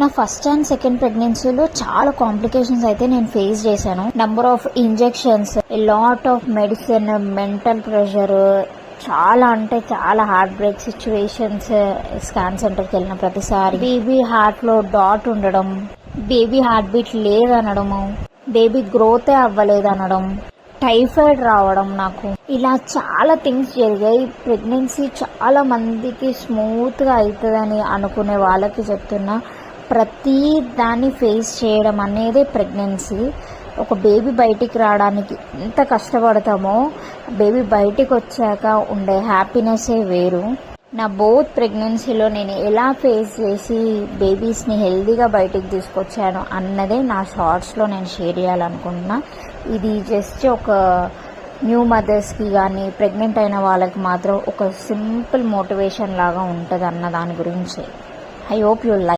నా first and second ప్రెగ్నెన్సీలో చాలా కాంప్లికేషన్స్ అయితే నేను ఫేస్ చేశాను. Number of injections, lot of medicine, mental pressure, చాలా అంటే చాలా హార్ట్ బ్రేక్ సిచ్యువేషన్స్. స్కాన్ సెంటర్కి వెళ్ళిన ప్రతిసారి బేబీ హార్ట్ లో డాట్ ఉండడం, బేబీ హార్ట్ బీట్ లేదనడము, బేబీ గ్రోతే అవ్వలేదనడం, టైఫాయిడ్ రావడం నాకు. ఇలా చాలా థింగ్స్ జరిగాయి. ప్రెగ్నెన్సీ చాలా మందికి స్మూత్గా అవుతుందని అనుకునే వాళ్ళకి చెప్తున్నా, ప్రతి దాన్ని ఫేస్ చేయడం అనేది ప్రెగ్నెన్సీ. ఒక బేబీ బయటికి రావడానికి ఎంత కష్టపడతామో బేబీ బయటికి వచ్చాక ఉండే హ్యాపీనెస్సే వేరు. నా బోత్ ప్రెగ్నెన్సీలో నేను ఎలా ఫేస్ చేసి బేబీస్ని హెల్దీగా బయటికి తీసుకొచ్చాను అన్నదే నా షార్ట్స్లో నేను షేర్ చేయాలనుకుంటున్నా. ఇది జస్ట్ ఒక న్యూ మదర్స్కి కానీ ప్రెగ్నెంట్ అయిన వాళ్ళకి మాత్రం ఒక సింపుల్ మోటివేషన్ లాగా ఉంటుంది అన్న దాని గురించి. I hope you like.